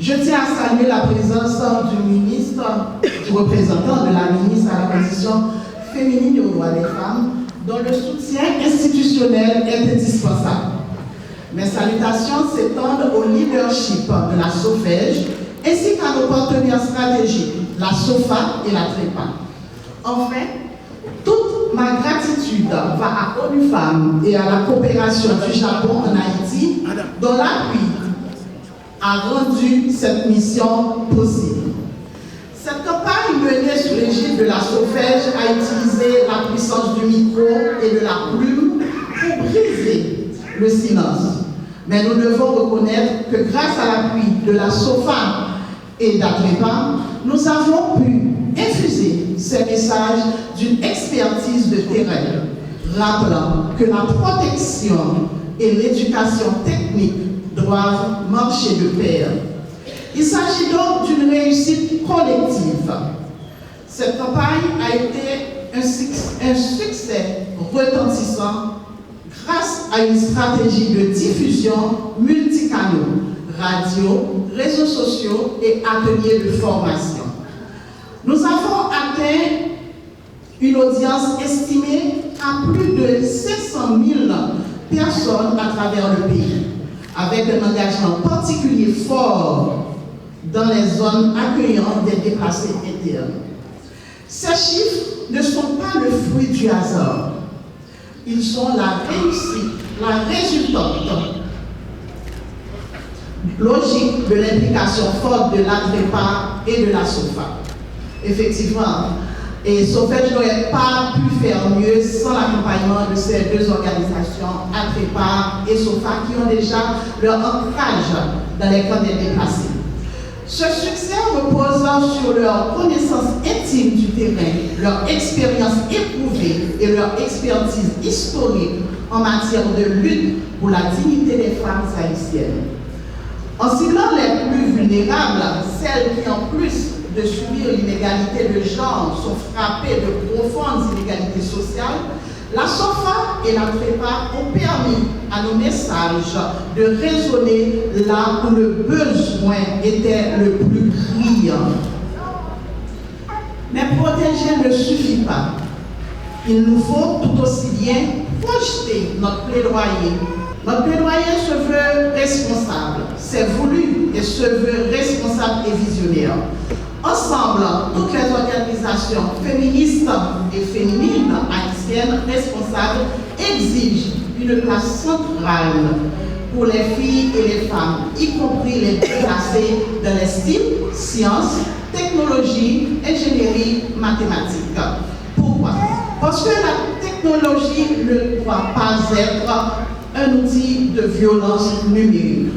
Je tiens à saluer la présence du représentant de la ministre à la condition féminine et aux droits des femmes, dont le soutien institutionnel est indispensable. Mes salutations s'étendent au leadership de la SOFEJ ainsi qu'à nos partenaires stratégiques, la SOFA et la TREPA. Enfin, toute ma gratitude va à ONU Femmes et à la coopération du Japon en Haïti, dont l'appui a rendu cette mission possible. Cette campagne menée sous l'égide de la SOFEJ a utilisé la puissance du micro et de la plume pour briser le silence. Mais nous devons reconnaître que grâce à l'appui de la SOFA et d'ATREPA, nous avons pu infuser ces messages d'une expertise de terrain, rappelant que la protection et l'éducation technique doivent marcher de pair. Il s'agit donc d'une réussite collective. Cette campagne a été un succès retentissant grâce à une stratégie de diffusion multicanaux, radio, réseaux sociaux et ateliers de formation. Nous avons atteint une audience estimée à plus de 500 000 personnes à travers le pays, avec un engagement particulier fort dans les zones accueillantes des déplacés internes. Ces chiffres ne sont pas le fruit du hasard. Ils sont la réussite, la résultante logique de l'implication forte de l'ATREPA et de la SOFA. Effectivement, et SOFEJ n'aurait pas pu faire mieux sans l'accompagnement de ces deux organisations, ATREPA et SOFA, qui ont déjà leur ancrage dans les camps des déplacés. Ce succès repose sur leur connaissance intime du terrain, leur expérience éprouvée et leur expertise historique en matière de lutte pour la dignité des femmes haïtiennes. En ciblant les plus vulnérables, celles qui, en plus de subir l'inégalité de genre, sont frappées de profondes inégalités sociales, la SOFA et la TREPA ont permis à nos messages de résonner là où le besoin était le plus criant. Mais protéger ne suffit pas. Il nous faut tout aussi bien projeter notre plaidoyer. Notre plaidoyer se veut responsable, c'est voulu et se veut responsable et visionnaire. Ensemble, toutes les organisations féministes et féminines haïtiennes responsables exigent une place centrale pour les filles et les femmes, y compris les déplacés de l'estime, sciences, technologie, ingénierie, mathématiques. Pourquoi? Parce que la technologie ne doit pas être un outil de violence numérique.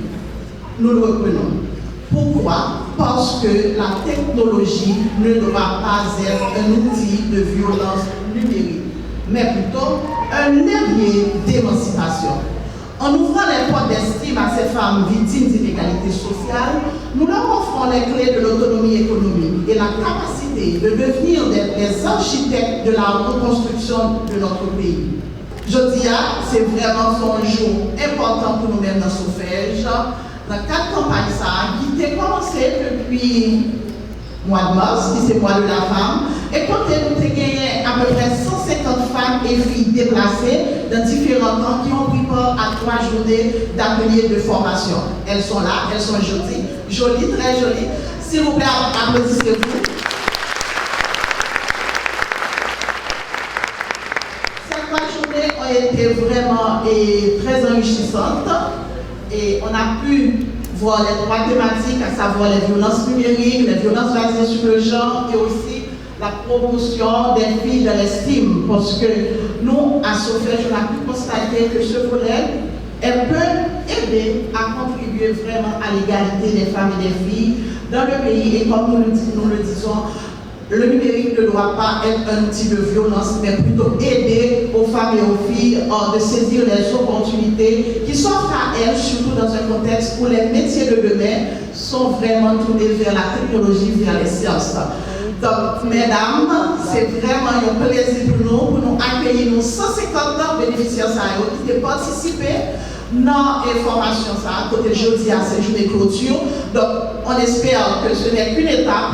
Nous le reprenons. Pourquoi? Parce que la technologie ne doit pas être un outil de violence numérique, mais plutôt un levier d'émancipation. En ouvrant les portes d'estime à ces femmes victimes d'inégalités sociales, nous leur offrons les clés de l'autonomie économique et la capacité de devenir les architectes de la reconstruction de notre pays. Jeudi, c'est vraiment un jour important pour nous-mêmes dans SOFEJ. Dans 4 campagnes qui étaient commencées depuis le mois de mars, qui c'est le mois de la femme, et quand nous avons gagné à peu près 150 femmes et filles déplacées dans différents camps qui ont pris part à 3 journées d'ateliers de formation. Elles sont là, elles sont jolies, très jolies. S'il vous plaît, applaudissez-vous. Ces 3 journées ont été vraiment très enrichissantes. Et on a pu voir les 3 thématiques, à savoir les violences numériques, les violences basées sur le genre et aussi la promotion des filles de l'estime. Parce que nous, à SOFEJ, on a pu constater que ce volet, elle peut aider à contribuer vraiment à l'égalité des femmes et des filles dans le pays. Et comme nous le disons, le numérique ne doit pas être un outil de violence, mais plutôt aider aux femmes et aux filles de saisir les opportunités qui s'offrent à elles, surtout dans un contexte où les métiers de demain sont vraiment tournés vers la technologie, vers les sciences. Donc, mesdames, c'est vraiment un plaisir pour nous accueillir nos 150 bénéficiaires qui ont participé dans les formations, côté jeudi à cette journée clôture. Donc, on espère que ce n'est qu'une étape.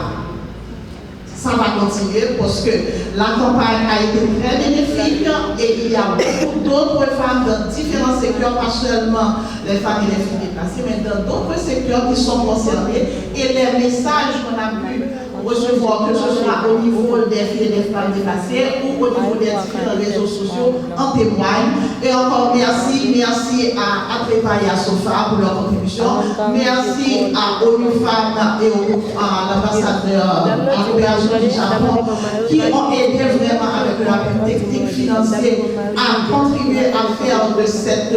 Ça va continuer parce que la campagne a été très bénéfique et il y a beaucoup d'autres femmes dans différents secteurs, pas seulement les femmes et les filles déplacées, mais dans d'autres secteurs qui sont concernés. Et les messages qu'on a pu recevoir, que ce soit au niveau des filles et des femmes déplacées ou au niveau des différents réseaux sociaux, en témoignent. Et encore merci à Prépa et à Sofa pour leur contribution. Merci à ONU Femmes et à l'ambassadeur du Japon qui ont aidé vraiment avec la technique financière à contribuer à faire de cette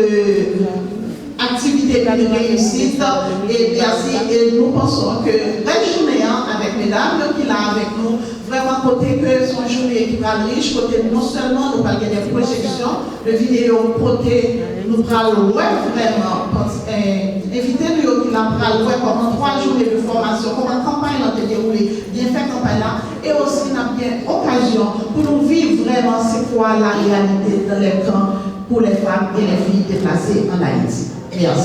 activité une réussite. Et merci. Et nous pensons que belle journée avec mesdames qui là avec nous, vraiment côté que son journée qui va riche, côté non seulement nous parlons des projections de vidéos, côté nous parlons vraiment inviter nous qui la parlons pendant 3 journées de formation, comment la campagne a été déroulée, bien fait campagne là, et aussi nous avons bien occasion pour nous vivre vraiment c'est quoi la réalité dans les camps pour les femmes et les filles déplacées en Haïti. Merci.